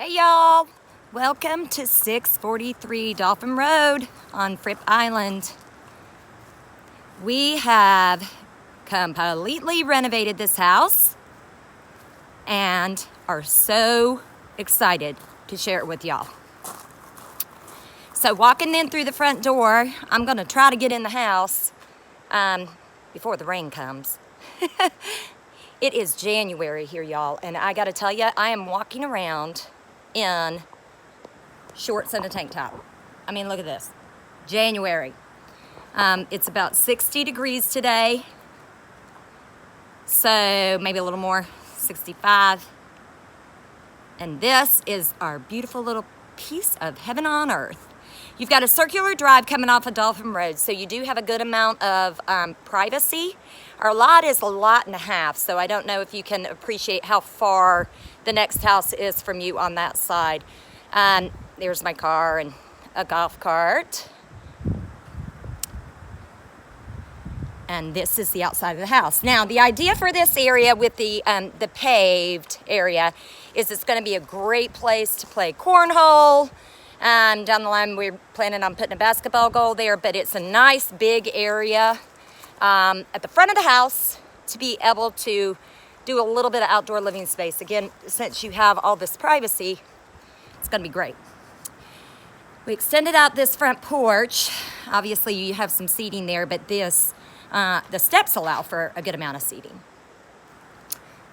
Hey y'all, welcome to 643 Dolphin Road on Fripp Island. We have completely renovated this house and are so excited to share it with y'all. So walking in through the front door, I'm gonna try to get in the house before the rain comes. It is January here, y'all, and I gotta tell you, I am walking around in shorts and a tank top. I mean, look at this. January. It's about 60 degrees today. So maybe a little more, 65. And this is our beautiful little piece of heaven on earth. You've got a circular drive coming off of Dolphin Road, so you do have a good amount of privacy. Our lot is a lot and a half, so I don't know if you can appreciate how far the next house is from you on that side. There's my car and a golf cart. And this is the outside of the house. Now, the idea for this area with the paved area is it's gonna be a great place to play cornhole. Down the line, we're planning on putting a basketball goal there, but it's a nice big area at the front of the house to be able to do a little bit of outdoor living space. Again, since you have all this privacy, it's gonna be great. We extended out this front porch. Obviously, you have some seating there, but the steps allow for a good amount of seating.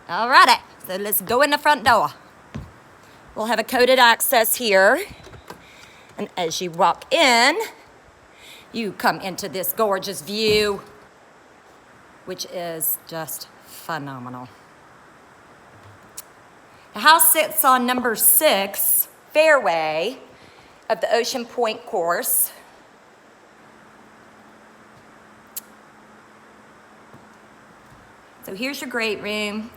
All righty, so let's go in the front door. We'll have a coded access here. And as you walk in, you come into this gorgeous view, which is just phenomenal. The house sits on number 6 fairway of the Ocean Point course. So here's your great room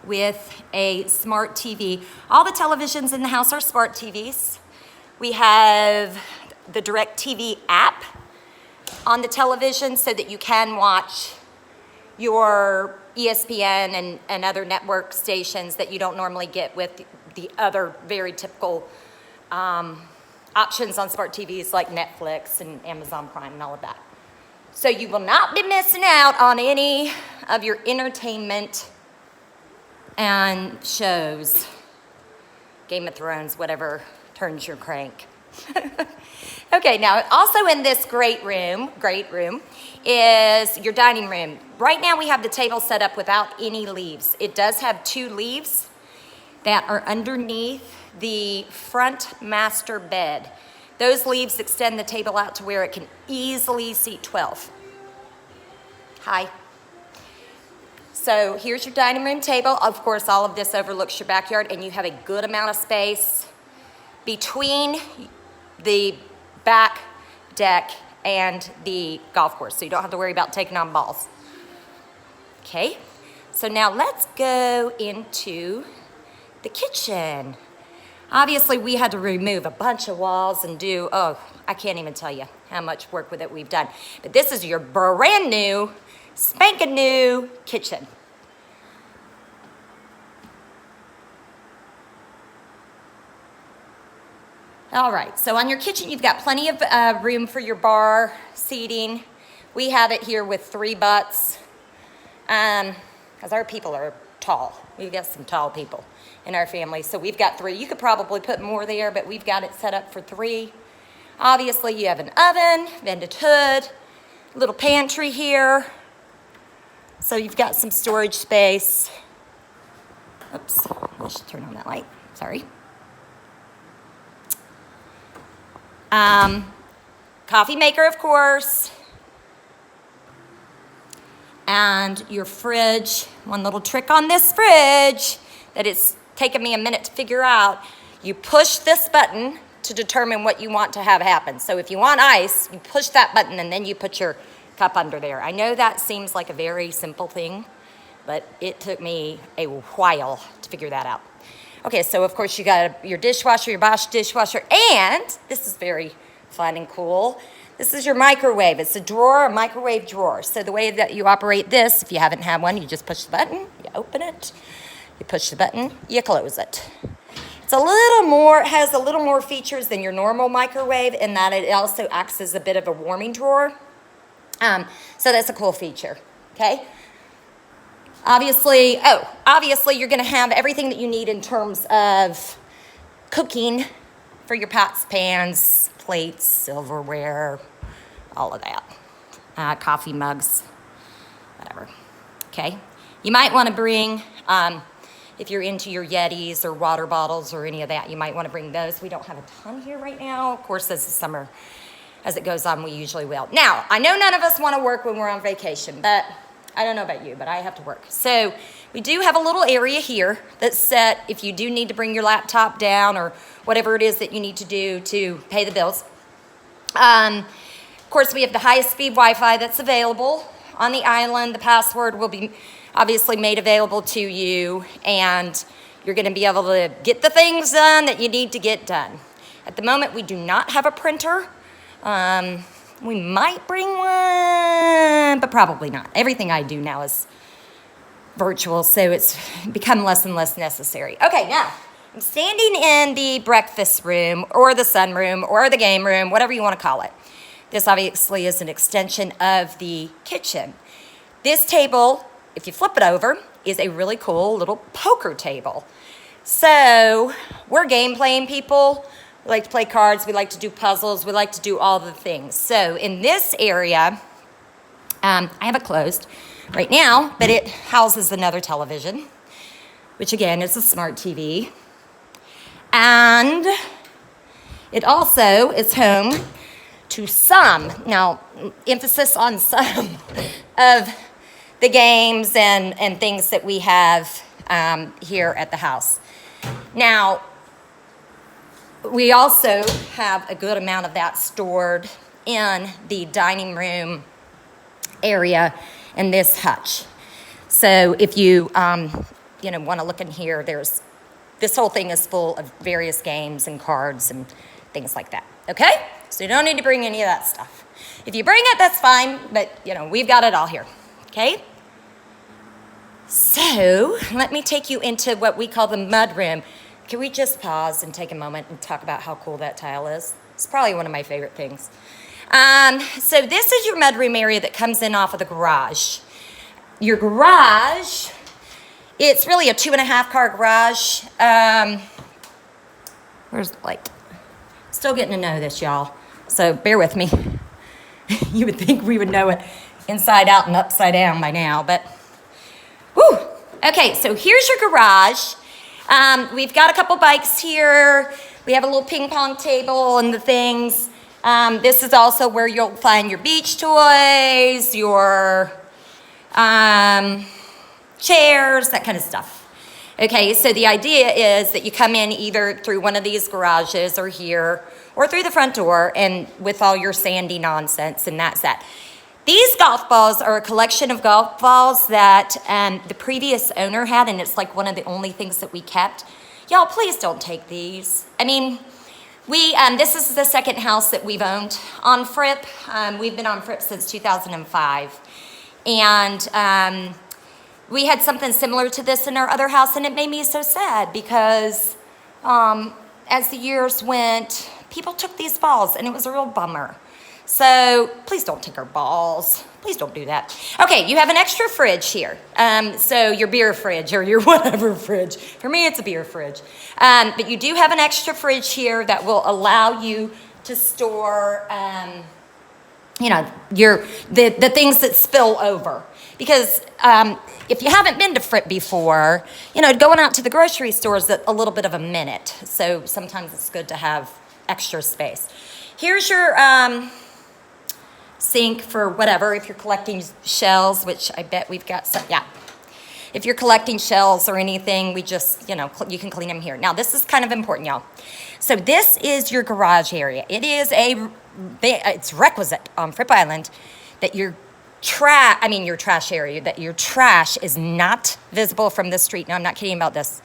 with a smart TV. All the televisions in the house are smart TVs. We have the DirecTV app on the television so that you can watch your ESPN and other network stations that you don't normally get with the other very typical options on smart TVs like Netflix and Amazon Prime and all of that. So you will not be missing out on any of your entertainment and shows. Game of Thrones, whatever turns your crank. Okay, now also in this great room is your dining room. Right now we have the table set up without any leaves. It does have 2 leaves that are underneath the front master bed. Those leaves extend the table out to where it can easily seat 12. Hi. So here's your dining room table. Of course, all of this overlooks your backyard, and you have a good amount of space between the back deck and the golf course, so you don't have to worry about taking on balls. Okay, so now let's go into the kitchen. Obviously, we had to remove a bunch of walls and do, I can't even tell you how much work with it we've done. But this is your brand new, spanking new kitchen. All right, so on your kitchen, you've got plenty of room for your bar seating. We have it here with 3 butts, because our people are tall. We've got some tall people in our family, so we've got 3. You could probably put more there, but we've got it set up for 3. Obviously, you have an oven, vented hood, little pantry here. So you've got some storage space. Oops, I should turn on that light, sorry. Coffee maker, of course. And your fridge. One little trick on this fridge that it's taken me a minute to figure out. You push this button to determine what you want to have happen. So if you want ice, you push that button and then you put your cup under there. I know that seems like a very simple thing, but it took me a while to figure that out. Okay, so of course you got your dishwasher, your Bosch dishwasher, and this is very fun and cool. This is your microwave. It's a drawer, a microwave drawer. So the way that you operate this, if you haven't had one, you just push the button, you open it, you push the button, you close it. It's a little more, has a little more features than your normal microwave in that it also acts as a bit of a warming drawer. So that's a cool feature, okay? Obviously you're gonna have everything that you need in terms of cooking for your pots, pans, plates, silverware, all of that. Coffee mugs, whatever, okay? You might wanna bring, if you're into your Yetis or water bottles or any of that, you might wanna bring those. We don't have a ton here right now. Of course, as the summer, as it goes on, we usually will. Now, I know none of us wanna work when we're on vacation, but I don't know about you, but I have to work. So we do have a little area here that's set if you do need to bring your laptop down or whatever it is that you need to do to pay the bills. Of course, we have the highest speed Wi-Fi that's available on the island. The password will be obviously made available to you, and you're gonna be able to get the things done that you need to get done. At the moment, we do not have a printer. We might bring one, but probably not. Everything I do now is virtual, so it's become less and less necessary. Okay, now, I'm standing in the breakfast room, or the sunroom, or the game room, whatever you want to call it. This obviously is an extension of the kitchen. This table, if you flip it over, is a really cool little poker table. So, we're game playing people. We like to play cards, we like to do puzzles, we like to do all the things. So in this area, I have it closed right now, but it houses another television, which again is a smart TV. And it also is home to some, now emphasis on some, of the games and things that we have here at the house. Now, we also have a good amount of that stored in the dining room area in this hutch. So if you, want to look in here, this whole thing is full of various games and cards and things like that, okay? So you don't need to bring any of that stuff. If you bring it, that's fine, but, we've got it all here, okay? So let me take you into what we call the mud room. Can we just pause and take a moment and talk about how cool that tile is? It's probably one of my favorite things. So this is your mudroom area that comes in off of the garage. Your garage, it's really a 2.5 car garage. Where's the light? Still getting to know this, y'all. So bear with me. You would think we would know it inside out and upside down by now, but whew. Okay, so here's your garage. We've got a couple bikes here. We have a little ping pong table and the things. This is also where you'll find your beach toys, your chairs, that kind of stuff. Okay, so the idea is that you come in either through one of these garages or here, or through the front door and with all your sandy nonsense, and that's that. These golf balls are a collection of golf balls that the previous owner had, and it's like one of the only things that we kept. Y'all, please don't take these. I mean, this is the second house that we've owned on Fripp. We've been on Fripp since 2005. And we had something similar to this in our other house, and it made me so sad because as the years went, people took these balls, and it was a real bummer. So please don't take our balls. Please don't do that. Okay, you have an extra fridge here. So your beer fridge or your whatever fridge. For me, it's a beer fridge. But you do have an extra fridge here that will allow you to store, the things that spill over. Because if you haven't been to Fripp before, going out to the grocery store is a little bit of a minute. So sometimes it's good to have extra space. Here's your sink for whatever, if you're collecting shells, which I bet we've got some, yeah. If you're collecting shells or anything, we just, you can clean them here. Now, this is kind of important, y'all. So this is your garage area. It is it's requisite on Fripp Island that your trash area, that your trash is not visible from the street. Now, I'm not kidding about this.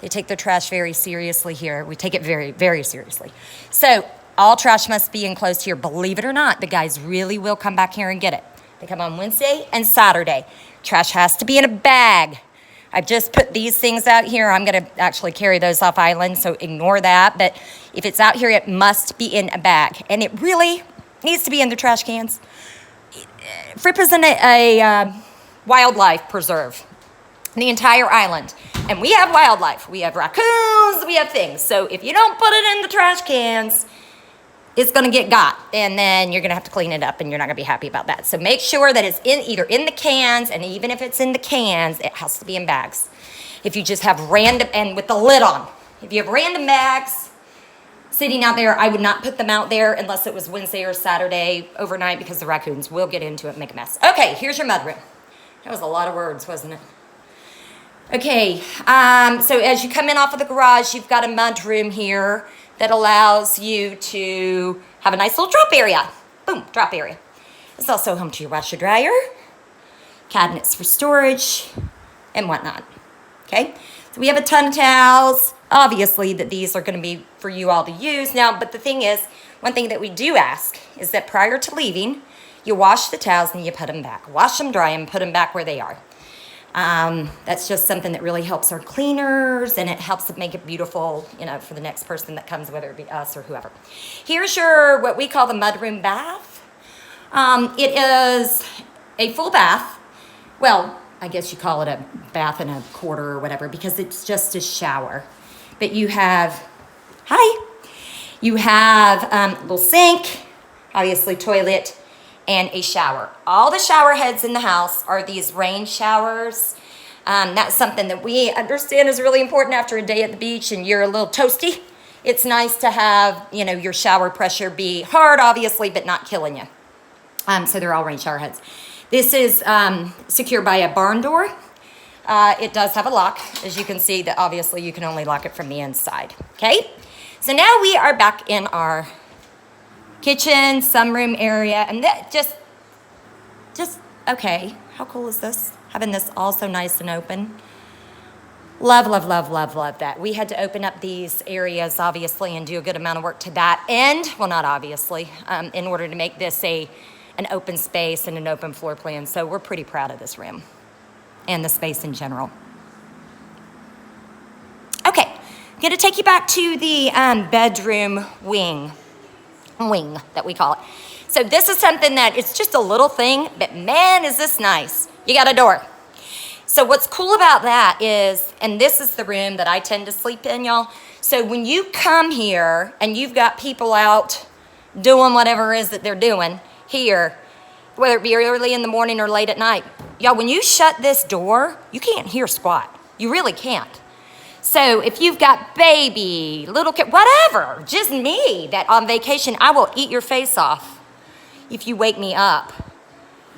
They take their trash very seriously here. We take it very, very seriously. So all trash must be enclosed here. Believe it or not, the guys really will come back here and get it. They come on Wednesday and Saturday. Trash has to be in a bag. I've just put these things out here. I'm gonna actually carry those off island, so ignore that. But if it's out here, it must be in a bag. And it really needs to be in the trash cans. Fripp is in a wildlife preserve, the entire island. And we have wildlife. We have raccoons, we have things. So if you don't put it in the trash cans, it's gonna get got, and then you're gonna have to clean it up, and you're not gonna be happy about that. So make sure that it's either in the cans, and even if it's in the cans, it has to be in bags. If you just have random, and with the lid on, if you have random bags sitting out there, I would not put them out there unless it was Wednesday or Saturday overnight, because the raccoons will get into it and make a mess. Okay, here's your mudroom. That was a lot of words, wasn't it? Okay, so as you come in off of the garage, you've got a mudroom here that allows you to have a nice little drop area. Boom, drop area. It's also home to your washer dryer, cabinets for storage, and whatnot. Okay, so we have a ton of towels. Obviously that these are gonna be for you all to use now, but the thing is, one thing that we do ask is that prior to leaving, you wash the towels and you put them back. Wash them, dry them, put them back where they are. That's just something that really helps our cleaners, and it helps make it beautiful, you know, for the next person that comes, whether it be us or whoever. Here's your, what we call the mudroom bath. It is a full bath. Well, I guess you call it a bath and a quarter or whatever, because it's just a shower. But you have, you have a little sink, obviously toilet, and a shower. All the shower heads in the house are these rain showers. That's something that we understand is really important after a day at the beach and you're a little toasty. It's nice to have, you know, your shower pressure be hard, obviously, but not killing you. So they're all rain shower heads. This is secured by a barn door. It does have a lock, as you can see, that obviously you can only lock it from the inside, okay? So now we are back in our kitchen, sunroom area, and that just, okay, how cool is this? Having this all so nice and open. Love, love, love, love, love that. We had to open up these areas, obviously, and do a good amount of work to that end. Well, not obviously, in order to make this an open space and an open floor plan. So we're pretty proud of this room and the space in general. Okay, I'm gonna take you back to the bedroom wing that we call it. So this is something that it's just a little thing, but man, is this nice. You got a door. So what's cool about that is, and this is the room that I tend to sleep in, y'all. So when you come here and you've got people out doing whatever it is that they're doing here, whether it be early in the morning or late at night, y'all, when you shut this door, you can't hear squat. You really can't. So if you've got baby, little kid, whatever, just me, that on vacation, I will eat your face off if you wake me up.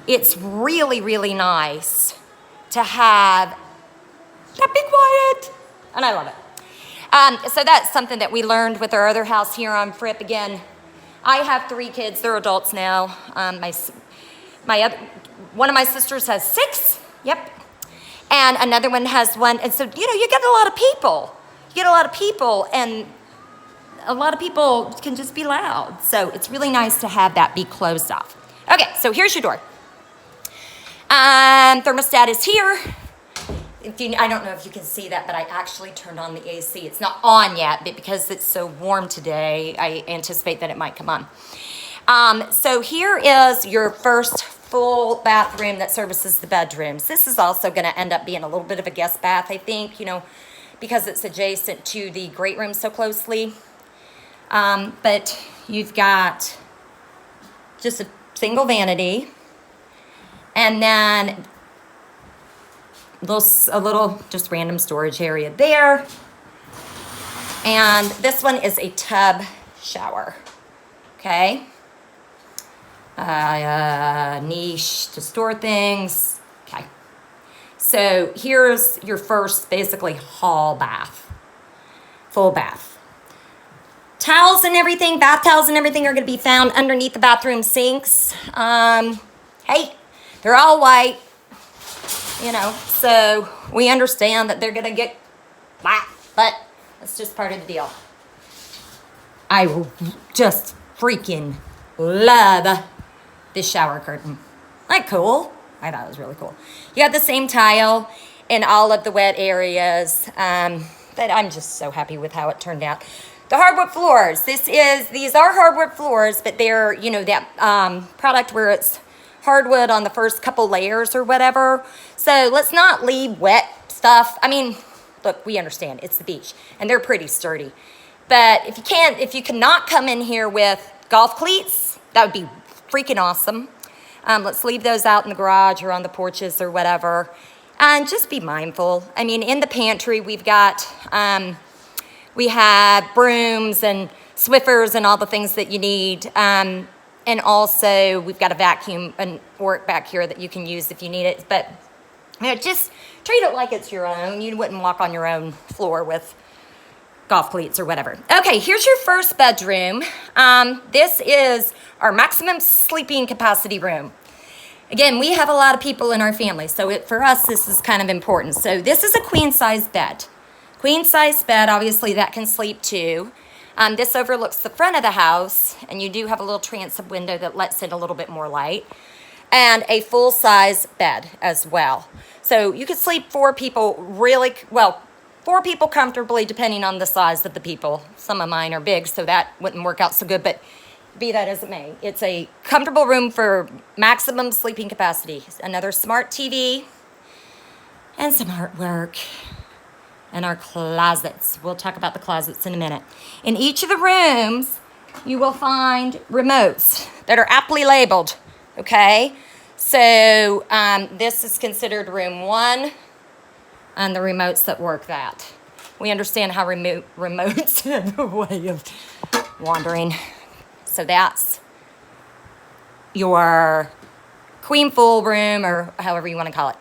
It's really, really nice to have that be quiet, and I love it. So that's something that we learned with our other house here on Fripp. Again, I have 3 kids, they're adults now. One of my sisters has 6, yep. And another one has 1. And so, you know, you get a lot of people. You get a lot of people, and a lot of people can just be loud. So it's really nice to have that be closed off. Okay, so here's your door. Thermostat is here. I don't know if you can see that, but I actually turned on the AC. It's not on yet, but because it's so warm today, I anticipate that it might come on. So here is your first full bathroom that services the bedrooms. This is also going to end up being a little bit of a guest bath, I think, you know, because it's adjacent to the great room so closely. But you've got just a single vanity, and then a little just random storage area there. And this one is a tub shower, okay? Niche to store things. Okay. So here's your first basically hall bath, full bath. Towels and everything, bath towels and everything are going to be found underneath the bathroom sinks. Hey, they're all white, you know, so we understand that they're going to get wet, but that's just part of the deal. I just freaking love this shower curtain. Like, cool. I thought it was really cool. You got the same tile, in all of the wet areas. But I'm just so happy with how it turned out. The hardwood floors. These are hardwood floors, but they're, you know, that product where it's hardwood on the first couple layers or whatever. So let's not leave wet stuff. I mean, look, we understand it's the beach and they're pretty sturdy. But if you cannot come in here with golf cleats, that would be freaking awesome. Let's leave those out in the garage or on the porches or whatever. And just be mindful. I mean, in the pantry, we have brooms and Swiffers and all the things that you need. And also, we've got a vacuum and work back here that you can use if you need it. But you know, just treat it like it's your own. You wouldn't walk on your own floor with golf cleats or whatever. Okay, here's your first bedroom. This is our maximum sleeping capacity room. Again, we have a lot of people in our family, so for us, this is kind of important. So this is a queen size bed. Queen size bed, obviously that can sleep two. This overlooks the front of the house, and you do have a little transom window that lets in a little bit more light, and a full size bed as well. So you could sleep four people comfortably, depending on the size of the people. Some of mine are big, so that wouldn't work out so good, but be that as it may, it's a comfortable room for maximum sleeping capacity. Another smart TV and some artwork and our closets. We'll talk about the closets in a minute. In each of the rooms, you will find remotes that are aptly labeled, okay? So this is considered room 1 and the remotes that work that. We understand how remotes have a way of wandering. So that's your queen full room, or however you want to call it.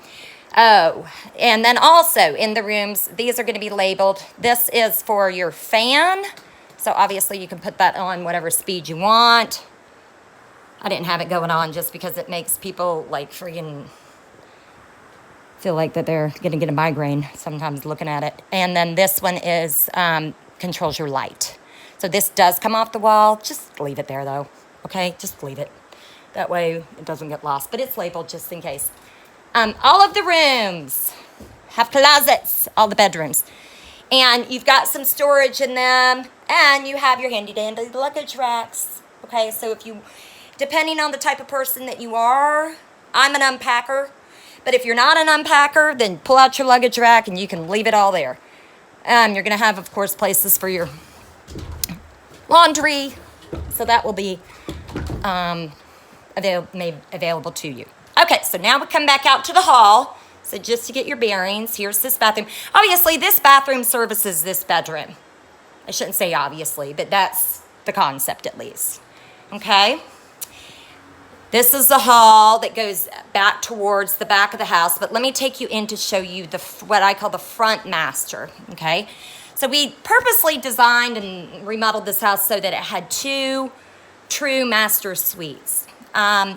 Oh, and then also in the rooms, these are going to be labeled. This is for your fan. So obviously you can put that on whatever speed you want. I didn't have it going on just because it makes people like freaking feel like that they're going to get a migraine sometimes looking at it. And then this one is controls your light. So this does come off the wall. Just leave it there though, okay? Just leave it. That way it doesn't get lost, but it's labeled just in case. All of the rooms have closets, all the bedrooms. And you've got some storage in them, and you have your handy dandy luggage racks, okay? So depending on the type of person that you are, I'm an unpacker, but if you're not an unpacker, then pull out your luggage rack and you can leave it all there. You're gonna have, of course, places for your laundry, so that will be made available to you. Okay, so now we come back out to the hall. So just to get your bearings, here's this bathroom. Obviously, this bathroom services this bedroom. I shouldn't say obviously, but that's the concept at least. Okay? This is the hall that goes back towards the back of the house, but let me take you in to show you what I call the front master, okay? So we purposely designed and remodeled this house so that it had 2 true master suites.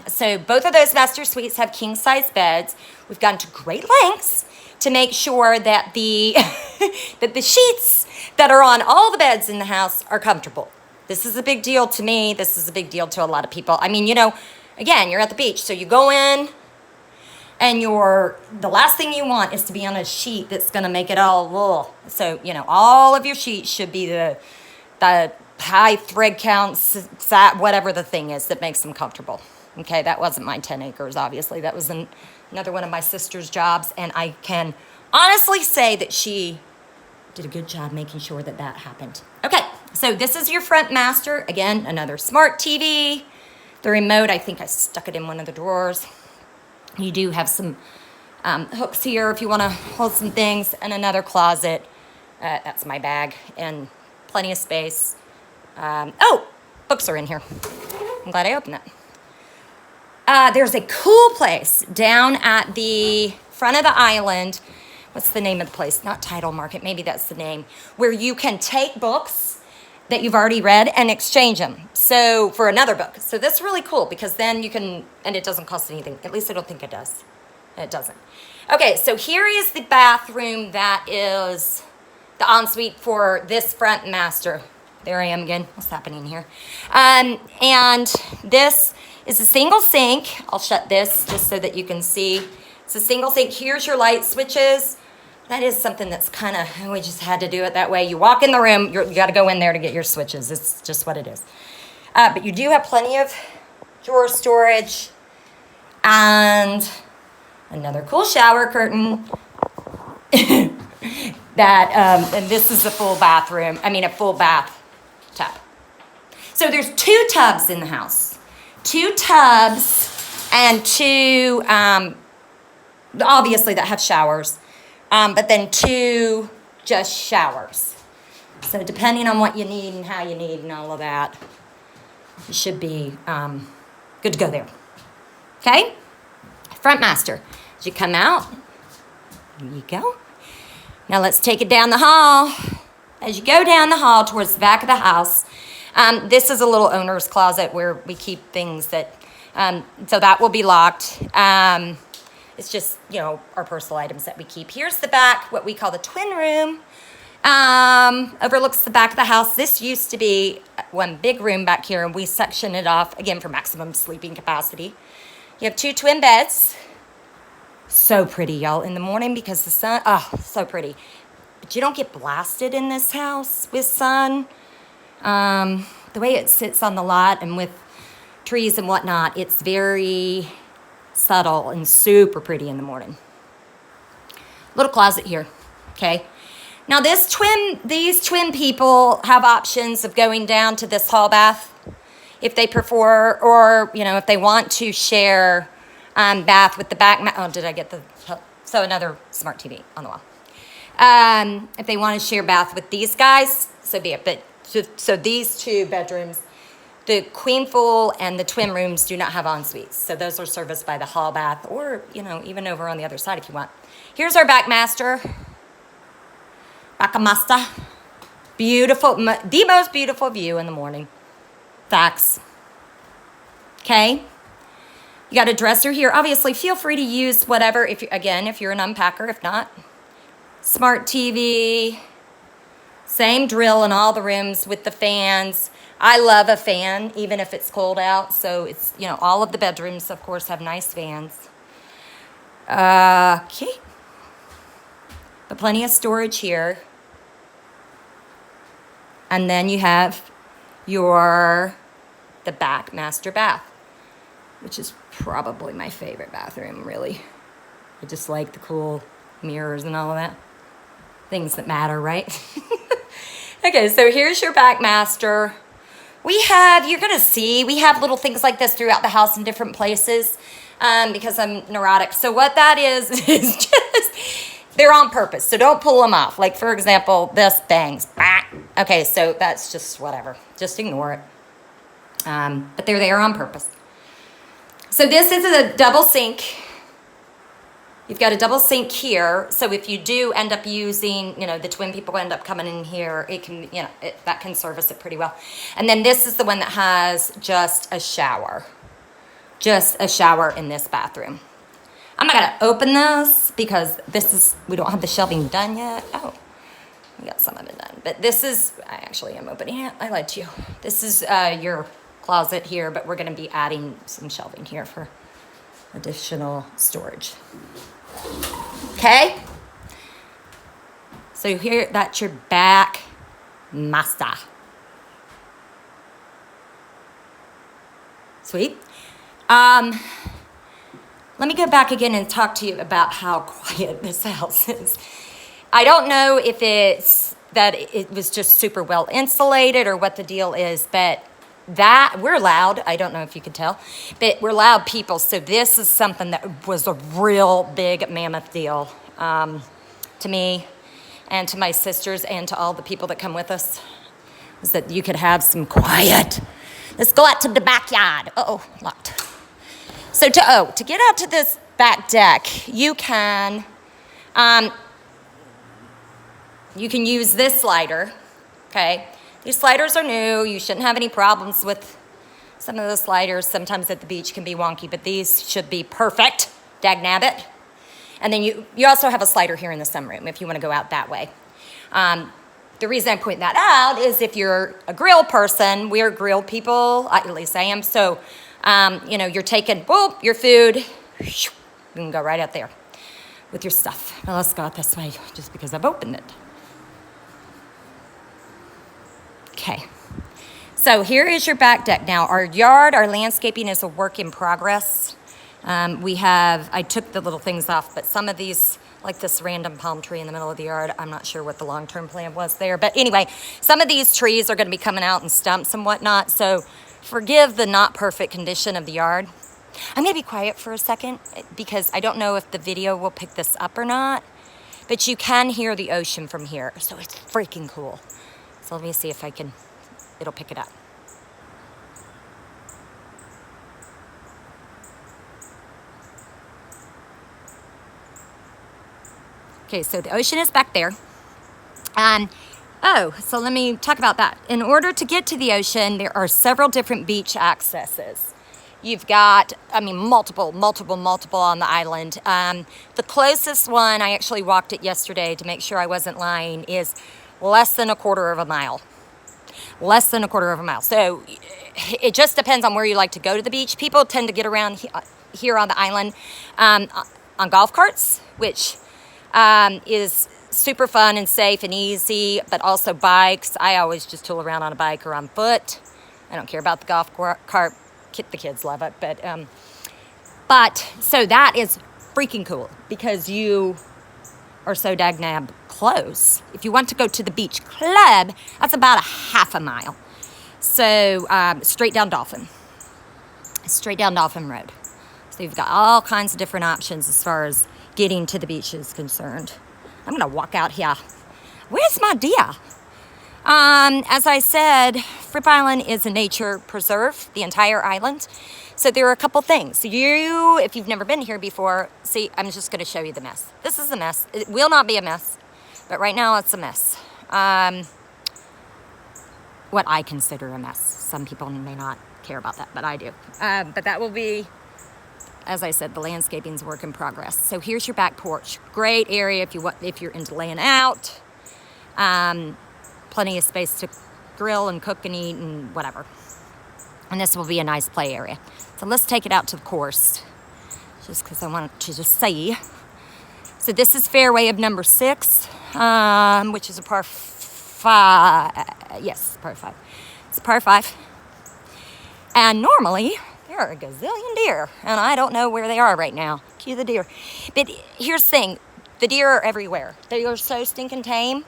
So both of those master suites have king-size beds. We've gone to great lengths to make sure that the that the sheets that are on all the beds in the house are comfortable. This is a big deal to me. This is a big deal to a lot of people. I mean, you know, again, you're at the beach, so you go in and the last thing you want is to be on a sheet that's going to make it all, ugh. So, you know, all of your sheets should be the high thread counts, whatever the thing is that makes them comfortable. Okay, that wasn't my 10 acres, obviously. That was another one of my sister's jobs, and I can honestly say that she did a good job making sure that happened. Okay, so this is your front master. Again, another smart TV. The remote, I think I stuck it in one of the drawers. You do have some hooks here if you want to hold some things, and another closet. That's my bag, and plenty of space. Oh, books are in here. I'm glad I opened that. There's a cool place down at the front of the island. What's the name of the place? Not Title Market, maybe that's the name. Where you can take books that you've already read and exchange them. So for another book. So that's really cool because then you can, and it doesn't cost anything. At least I don't think it does. It doesn't. Okay, so here is the bathroom that is the ensuite for this front master. There I am again. What's happening here? And this is a single sink. I'll shut this just so that you can see. It's a single sink. Here's your light switches. that is something that's kind of, we just had to do it that way. You walk in the room, you got to go in there to get your switches. It's just what it is. But you do have plenty of drawer storage and another cool shower curtain. And this is a full bathroom, a full bath tub. So there's 2 tubs in the house. 2 tubs and 2, obviously that have showers, but then 2 just showers. So depending on what you need and how you need and all of that, you should be good to go there. Okay? Front master. As you come out, there you go. Now let's take it down the hall. As you go down the hall towards the back of the house, this is a little owner's closet where we keep things that, so that will be locked. It's just, our personal items that we keep. Here's the back, what we call the twin room. Overlooks the back of the house. This used to be one big room back here, and we sectioned it off, again, for maximum sleeping capacity. You have 2 twin beds. So pretty, y'all, in the morning because the sun, so pretty. But you don't get blasted in this house with sun. The way it sits on the lot and with trees and whatnot, it's very subtle and super pretty in the morning. Little closet here, okay? Now these twin people have options of going down to this hall bath if they prefer, or, if they want to share bath with the back. So another smart TV on the wall. If they want to share bath with these guys, so be it. But so these 2 bedrooms, the queen full and the twin rooms do not have en suites. So those are serviced by the hall bath, or even over on the other side if you want. Here's our back master. Bakamasta. Beautiful, the most beautiful view in the morning. Facts. Okay. You got a dresser here. Obviously, feel free to use whatever, if you're an unpacker. If not, smart TV. Same drill in all the rooms with the fans. I love a fan, even if it's cold out. So it's, all of the bedrooms, of course, have nice fans. Okay. But plenty of storage here. And then you have the back master bath, which is probably my favorite bathroom, really. I just like the cool mirrors and all of that. Things that matter, right? Okay, so here's your back master. You're gonna see, we have little things like this throughout the house in different places because I'm neurotic. So what that is just, they're on purpose, so don't pull them off. Like, for example, this bangs. Okay, so that's just whatever. Just ignore it. But they're there on purpose. So this is a double sink. You've got a double sink here. So if you do end up using, the twin people end up coming in here, it can, that can service it pretty well. And then this is the one that has just a shower. Just a shower in this bathroom. I'm not gonna open this because we don't have the shelving done yet. Oh, we got some of it done. But I actually am opening it. I lied to you. This is your closet here, but we're gonna be adding some shelving here for additional storage. Okay? So here, that's your back master. Sweet. Let me go back again and talk to you about how quiet this house is. I don't know if it's that it was just super well insulated or what the deal is, but we're loud. I don't know if you could tell, but we're loud people. So this is something that was a real big mammoth deal to me and to my sisters and to all the people that come with us, is that you could have some quiet. Let's go out to the backyard. Uh-oh, locked. So to get out to this back deck, you can use this slider, okay? These sliders are new. You shouldn't have any problems with some of the sliders. Sometimes at the beach can be wonky, but these should be perfect. Dagnabbit. And then you also have a slider here in the sunroom if you want to go out that way. The reason I point that out is if you're a grill person, we're grill people, at least I am. So, you're taking your food, you can go right out there. with your stuff. Now let's go out this way just because I've opened it. Okay. So here is your back deck. Now our yard, our landscaping is a work in progress. I took the little things off, but some of these, like this random palm tree in the middle of the yard, I'm not sure what the long-term plan was there. But anyway, some of these trees are gonna be coming out in stumps and whatnot, so forgive the not perfect condition of the yard. I'm gonna be quiet for a second because I don't know if the video will pick this up or not, but you can hear the ocean from here, so it's freaking cool. So let me see if it'll pick it up. Okay, so the ocean is back there. So let me talk about that. In order to get to the ocean, there are several different beach accesses. You've got, multiple on the island. The closest one, I actually walked it yesterday to make sure I wasn't lying, is less than a quarter of a mile. Less than a quarter of a mile. So it just depends on where you like to go to the beach. People tend to get around here on the island on golf carts, which is super fun and safe and easy, but also bikes. I always just tool around on a bike or on foot. I don't care about the golf cart. The kids love it, but so that is freaking cool because you are so dagnab close. If you want to go to the beach club, that's about a half a mile. So straight down Dolphin Road. So you've got all kinds of different options as far as getting to the beach is concerned. I'm gonna walk out here. Where's my deer? As I said, Fripp Island is a nature preserve, the entire island. So there are a couple things. If you've never been here before, see, I'm just gonna show you the mess. This is a mess. It will not be a mess, but right now it's a mess. What I consider a mess. Some people may not care about that, but I do. But that will be, as I said, the landscaping's a work in progress. So here's your back porch. Great area if you're into laying out. Plenty of space to grill and cook and eat and whatever. And this will be a nice play area. So let's take it out to the course, just because I want to just see. So this is fairway of number 6, which is a par 5. Yes, par 5. It's a par 5. And normally, there are a gazillion deer, and I don't know where they are right now. Cue the deer. But here's the thing. The deer are everywhere. They are so stinking tame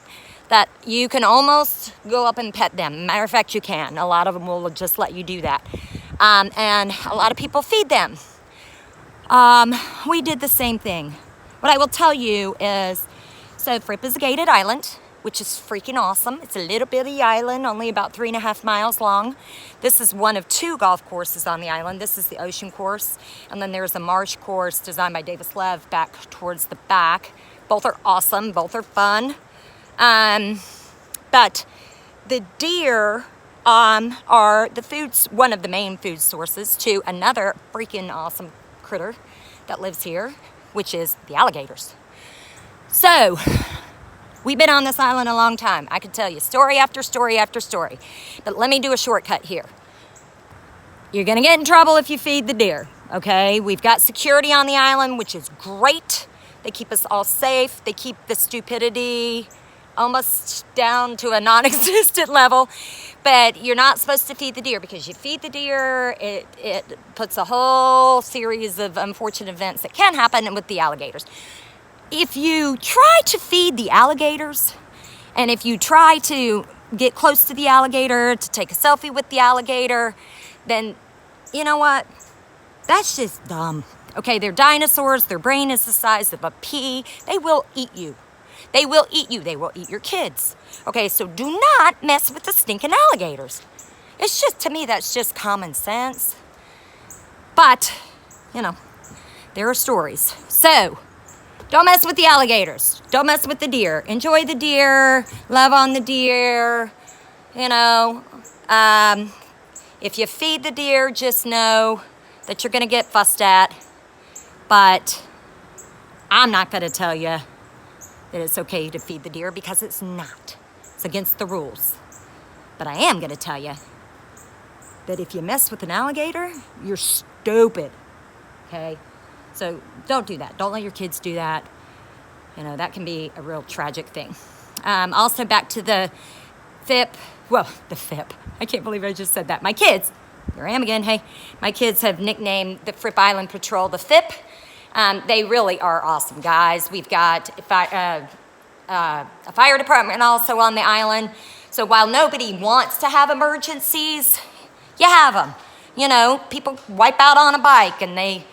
that you can almost go up and pet them. Matter of fact, you can. A lot of them will just let you do that. And a lot of people feed them. We did the same thing. What I will tell you is, so Fripp is a gated island, which is freaking awesome. It's a little bitty island, only about 3.5 miles long. This is one of 2 golf courses on the island. This is the ocean course, and then there's a marsh course designed by Davis Lev back towards the back. Both are awesome, both are fun. But the deer are one of the main food sources to another freaking awesome critter that lives here, which is the alligators. So we've been on this island a long time. I could tell you story after story after story, but let me do a shortcut here. You're gonna get in trouble if you feed the deer, okay? We've got security on the island, which is great. They keep us all safe. They keep the stupidity almost down to a non-existent level, but you're not supposed to feed the deer because you feed the deer, it puts a whole series of unfortunate events that can happen with the alligators. If you try to feed the alligators, and if you try to get close to the alligator, to take a selfie with the alligator, then you know what? That's just dumb. Okay, they're dinosaurs, their brain is the size of a pea. They will eat you. They will eat you. They will eat your kids. Okay, so do not mess with the stinking alligators. It's just, to me, that's just common sense. But, there are stories. So, don't mess with the alligators. Don't mess with the deer. Enjoy the deer. Love on the deer. If you feed the deer, just know that you're going to get fussed at. But I'm not going to tell you that it's okay to feed the deer because it's not. It's against the rules. But I am going to tell you that if you mess with an alligator, you're stupid. Okay? So don't do that. Don't let your kids do that. You know, that can be a real tragic thing. Also back to the Fripp, the Fripp. I can't believe I just said that. My kids, here I am again, hey. My kids have nicknamed the Fripp Island Patrol the Fripp. They really are awesome guys. We've got a fire department also on the island. So while nobody wants to have emergencies, you have them. You know, people wipe out on a bike and they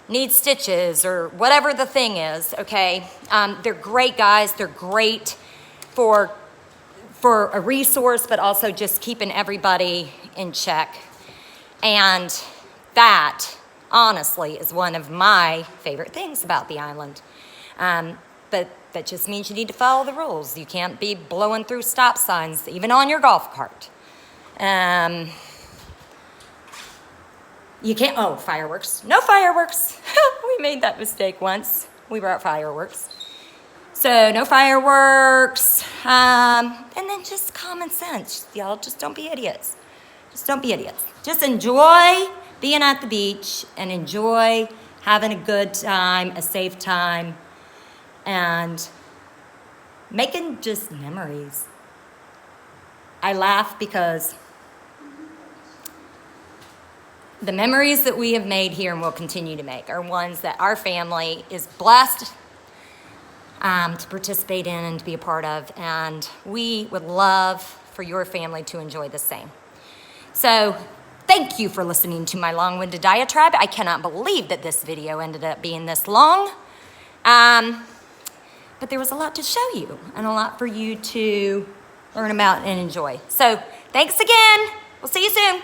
need stitches or whatever the thing is, okay? They're great guys. They're great for a resource, but also just keeping everybody in check. And that, honestly, is one of my favorite things about the island. But that just means you need to follow the rules. You can't be blowing through stop signs, even on your golf cart. You can't, fireworks. No fireworks. We made that mistake once. We brought fireworks. So no fireworks. And then just common sense, y'all. Just don't be idiots. Just don't be idiots. Just enjoy being at the beach and enjoy having a good time, a safe time, and making just memories. I laugh because the memories that we have made here and will continue to make are ones that our family is blessed to participate in and to be a part of, and we would love for your family to enjoy the same. So thank you for listening to my long-winded diatribe. I cannot believe that this video ended up being this long, but there was a lot to show you and a lot for you to learn about and enjoy. So thanks again. We'll see you soon.